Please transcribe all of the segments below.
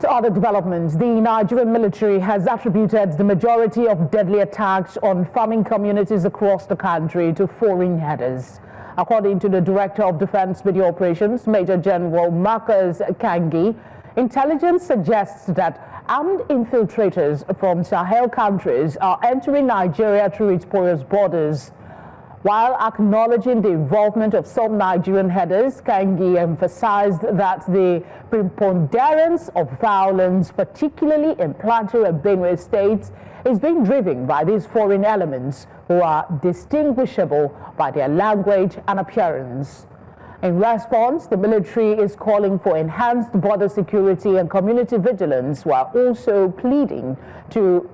To other developments, the Nigerian military has attributed the majority of deadly attacks on farming communities across the country to foreign headers. According to the Director of Defense Media Operations, Major-General Markus Kangye, intelligence suggests that armed infiltrators from Sahel countries are entering Nigeria through its porous borders. While acknowledging the involvement of some Nigerian headers, Kangye emphasized that the preponderance of violence, particularly in Plateau and Benue states, is being driven by these foreign elements who are distinguishable by their language and appearance. In response, the military is calling for enhanced border security and community vigilance, while also pledging to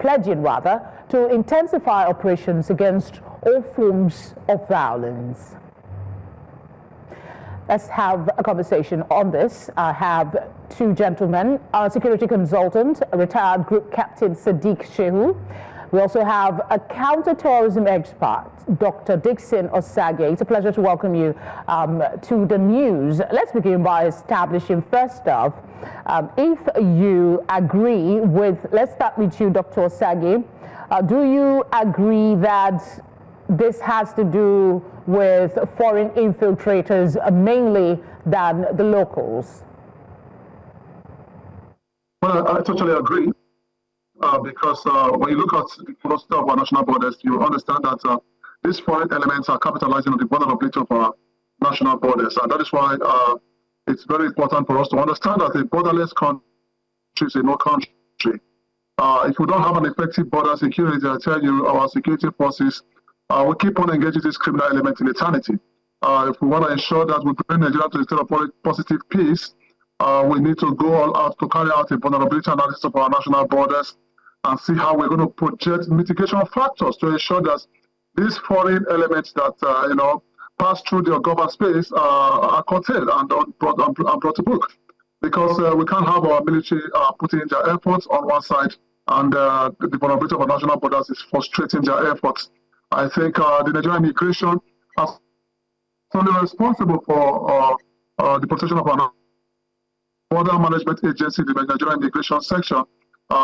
intensify operations against all forms of violence. Let's have a conversation on this. I have two gentlemen, our security consultant, retired Group Captain Sadeeq Shehu. We also have a counter-terrorism expert, Dr. Dickson Osagie. It's a pleasure to welcome you to the news. Let's begin by establishing, first off, if you agree with, let's start with you, Dr. Osagie. Do you agree that this has to do with foreign infiltrators mainly than the locals? Well, I totally agree. Because when you look at the philosophy of our national borders, you understand that these foreign elements are capitalizing on the vulnerability of our national borders. And that is why it's very important for us to understand that a borderless country is a no country. If we don't have an effective border security, I tell you, our security forces will keep on engaging this criminal element in eternity. If we want to ensure that we bring Nigeria to a state of positive peace, we need to go all out to carry out a vulnerability analysis of our national borders and see how we're going to project mitigation factors to ensure that these foreign elements that pass through the government space are curtailed and brought to book. Because we can't have our military putting their efforts on one side and the vulnerability of our national borders is frustrating their efforts. I think the Nigerian immigration is only responsible for the protection of our border management agency, the Nigerian immigration section,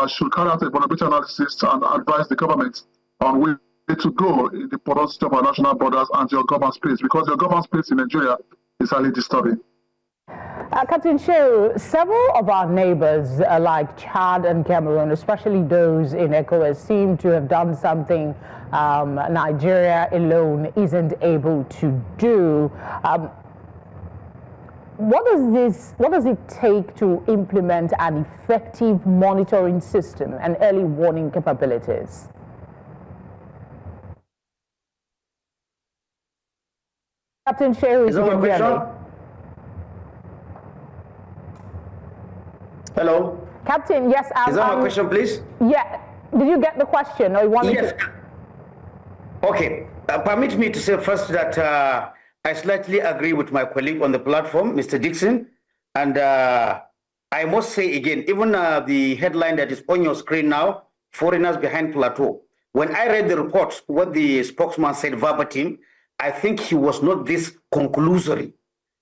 should carry out a vulnerability analysis and advise the government on where to go in the porosity of our national borders and your government space, because your government space in Nigeria is highly disturbing. Captain Shehu, several of our neighbors like Chad and Cameroon, especially those in ECOWAS, seem to have done something Nigeria alone isn't able to do. What does it take to implement an effective monitoring system and early warning capabilities? Captain Shehu, is that my question? Hello? Captain, yes. Is that my question, please? Yeah. Did you get the question, or you want yes. to? Okay. Permit me to say first that I slightly agree with my colleague on the platform, Mr. Dickson. And I must say again, even the headline that is on your screen now, foreigners behind plateau. When I read the report, what the spokesman said verbatim, I think he was not this conclusory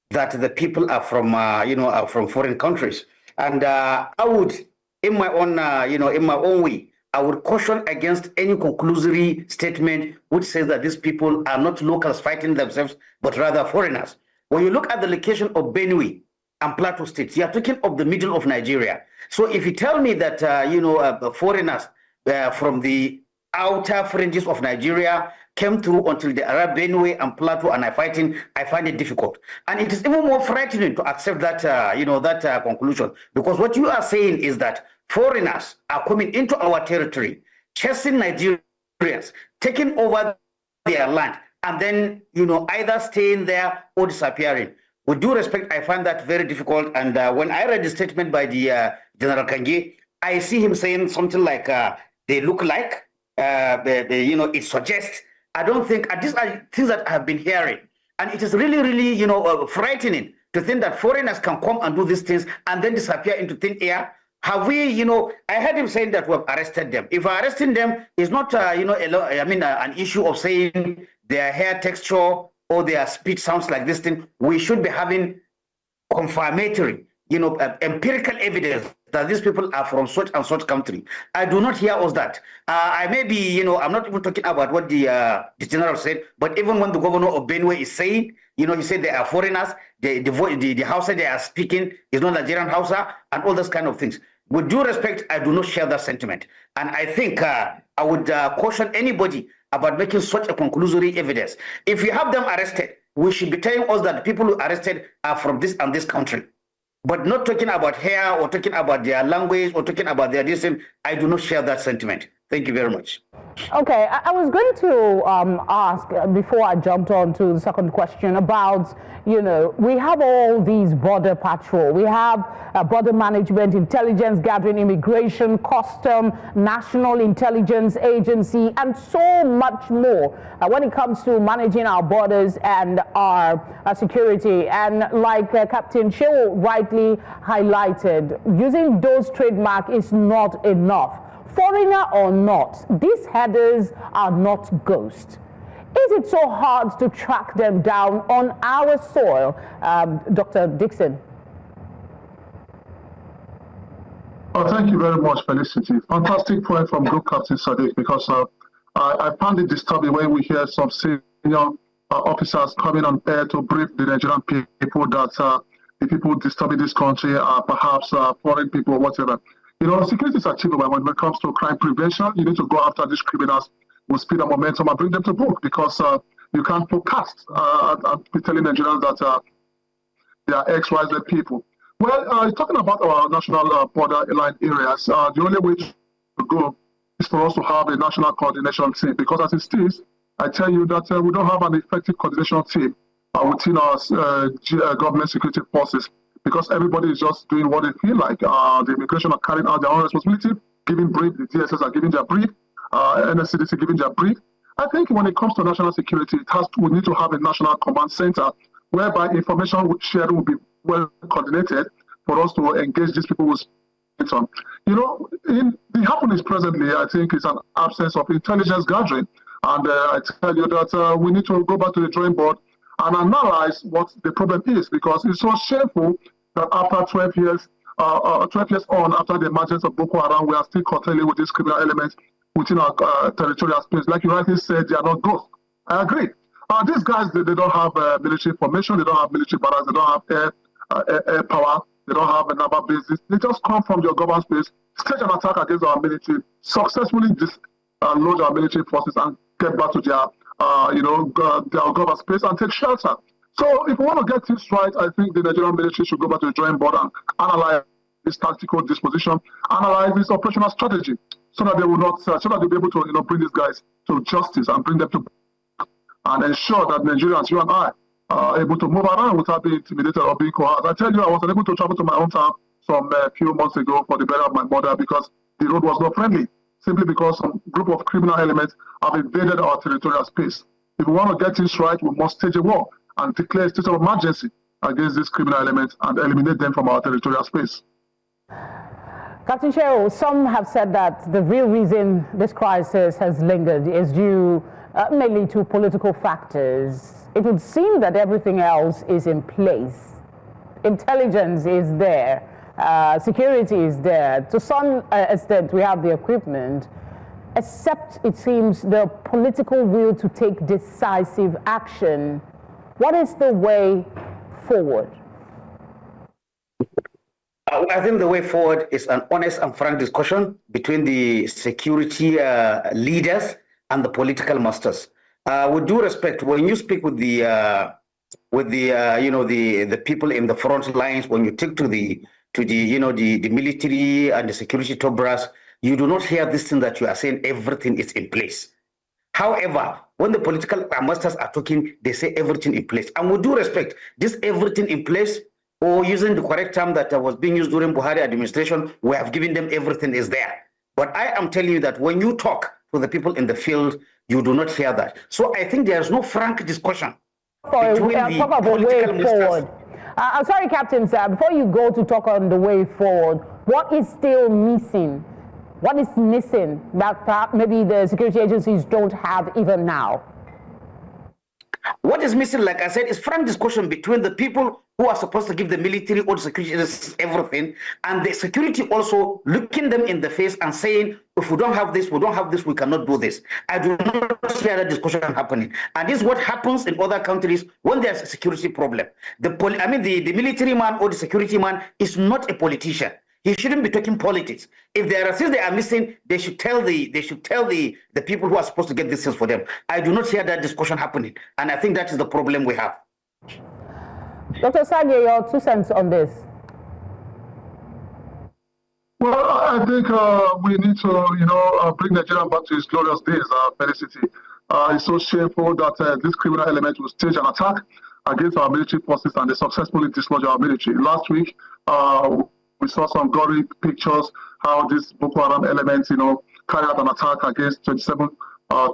that the people are from, are from foreign countries. And I would, in my own, in my own way, I would caution against any conclusory statement which says that these people are not locals fighting themselves, but rather foreigners. When you look at the location of Benue and Plateau states, you are talking of the middle of Nigeria. So if you tell me that, foreigners from the outer fringes of Nigeria came through until the Arab Benue and Plateau and are fighting, I find it difficult. And it is even more frightening to accept that, conclusion, because what you are saying is that foreigners are coming into our territory, chasing Nigerians, taking over their land, and then, either staying there or disappearing. With due respect, I find that very difficult. And when I read the statement by the General Kangye, I see him saying something like, they look like, it suggests. I don't think, these are things that I have been hearing. And it is really, really, frightening to think that foreigners can come and do these things and then disappear into thin air. Have we, I heard him saying that we have arrested them. If arresting them is not, an issue of saying their hair texture or their speech sounds like this thing, we should be having confirmatory, empirical evidence that these people are from such and such country. I do not hear all that. I may be, I'm not even talking about what the general said, but even when the governor of Benue is saying, he said they are foreigners, the Hausa they are speaking is not Nigerian Hausa, and all those kind of things. With due respect, I do not share that sentiment. And I think I would caution anybody about making such a conclusory evidence. If you have them arrested, we should be telling us that the people who are arrested are from this and this country. But not talking about hair or talking about their language or talking about their discipline. I do not share that sentiment. Thank you very much. Okay, I was going to ask before I jumped on to the second question about, we have all these border patrol, we have border management, intelligence gathering, immigration, custom, national intelligence agency, and so much more when it comes to managing our borders and our security. And like Captain Shehu rightly highlighted, using those trademark is not enough. Foreigner or not, these headers are not ghosts. Is it so hard to track them down on our soil, Dr. Dickson? Thank you very much, Felicity. Fantastic point from Group Captain Sadeeq, because I found it disturbing when we hear some senior officers coming on air to brief the Nigerian people that the people disturbing this country are perhaps foreign people or whatever. Security is achievable when it comes to crime prevention. You need to go after these criminals with speed and momentum and bring them to book, because you can't forecast and be telling Nigerians that they are XYZ people. Well, talking about our national borderline areas, the only way to go is for us to have a national coordination team, because as it is, I tell you that we don't have an effective coordination team within our government security forces, because everybody is just doing what they feel like. The immigration are carrying out their own responsibility, giving brief, the DSS are giving their brief, NSCDC giving their brief. I think when it comes to national security, we need to have a national command center whereby information sharing will be well coordinated for us to engage these people with it on. In the happenings presently, I think it's an absence of intelligence gathering. And I tell you that we need to go back to the drawing board and analyze what the problem is, because it's so shameful that after 12 years on, after the emergence of Boko Haram, we are still curtailing with these criminal elements within our territorial space. Like you rightly said, they are not ghosts. I agree. These guys, they don't have military formation, they don't have military barracks, they don't have air power, they don't have a naval bases. They just come from your government space, stage an attack against our military, successfully load our military forces and get back to their government space and take shelter. So if we want to get this right, I think the Nigerian military should go back to the drawing board and analyze this tactical disposition, analyze this operational strategy, so that they will not, so that they'll be able to, bring these guys to justice and bring them to, and ensure that Nigerians, you and I, are able to move around without being intimidated or being coerced. I tell you, I was unable to travel to my hometown some few months ago for the burial of my mother because the road was not friendly, simply because some group of criminal elements have invaded our territorial space. If we want to get this right, we must stage a war and declare a state of emergency against these criminal elements and eliminate them from our territorial space. Captain Shehu, some have said that the real reason this crisis has lingered is due mainly to political factors. It would seem that everything else is in place. Intelligence is there. Security is there. To some extent, we have the equipment, except it seems the political will to take decisive action. What is the way forward? I think the way forward is an honest and frank discussion between the security leaders and the political masters. With due respect, when you speak with the people in the front lines, when you take to the military and the security top brass, you do not hear this thing that you are saying everything is in place. However, when the political masters are talking, they say everything in place. And with due respect, this everything in place, or using the correct term that was being used during Buhari administration, we have given them everything is there. But I am telling you that when you talk to the people in the field, you do not hear that. So I think there is no frank discussion between the political masters. I'm sorry, Captain, sir, before you go to talk on the way forward, what is still missing? What is missing that maybe the security agencies don't have even now? What is missing, like I said, is frank discussion between the people who are supposed to give the military or the security everything, and the security also looking them in the face and saying, if we don't have this, we cannot do this. I do not see that discussion happening. And this is what happens in other countries when there's a security problem. The military man or the security man is not a politician. He shouldn't be talking politics. If there are things they are missing, they should tell the people who are supposed to get these things for them. I do not hear that discussion happening, and I think that is the problem we have. Dr. Osagie, your 2 cents on this. Well, I think we need to, bring Nigeria back to its glorious days, Felicity. It's so shameful that this criminal element will stage an attack against our military forces and they successfully dislodge our military. Last week, we saw some gory pictures how this Boko Haram elements, carried out an attack against 27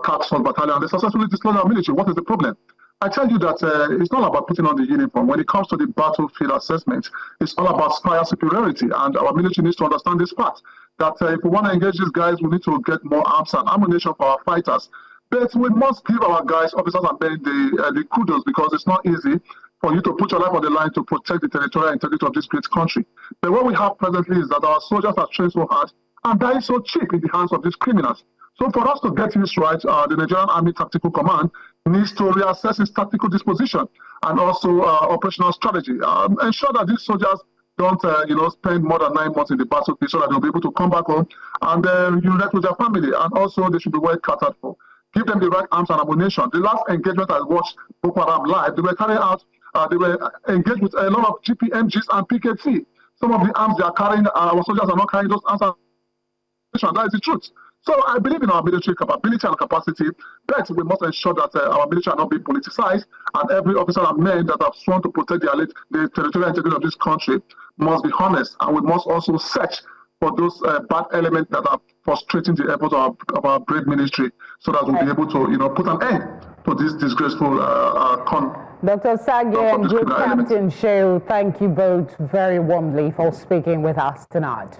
Capsule battalion. They successfully dislodged our military. What is the problem? I tell you that it's not about putting on the uniform. When it comes to the battlefield assessment, it's all about fire superiority. And our military needs to understand this fact, that if we want to engage these guys, we need to get more arms and ammunition for our fighters. But we must give our guys, officers and men, the kudos, because it's not easy for you to put your life on the line to protect the territorial integrity of this great country. But what we have presently is that our soldiers are trained so hard and dying so cheap in the hands of these criminals. So for us to get this right, the Nigerian Army Tactical Command needs to reassess its tactical disposition and also operational strategy. Ensure that these soldiers don't, spend more than 9 months in the battlefield so that they'll be able to come back home and unite with their family. And also they should be well catered for. Give them the right arms and ammunition. The last engagement I watched Boko Haram live, they were carrying out, they were engaged with a lot of GPMGs and PKT. Some of the arms they are carrying, our soldiers are not carrying those arms. That is the truth. So I believe in our military capability and capacity, but we must ensure that our military are not being politicized, and every officer and men that have sworn to protect the territorial integrity of this country must be honest, and we must also search for those bad elements that are frustrating the efforts of our brave ministry, so that we'll be able to, put an end to this disgraceful Dr. Osagie and Group Captain Shehu, thank you both very warmly for speaking with us tonight.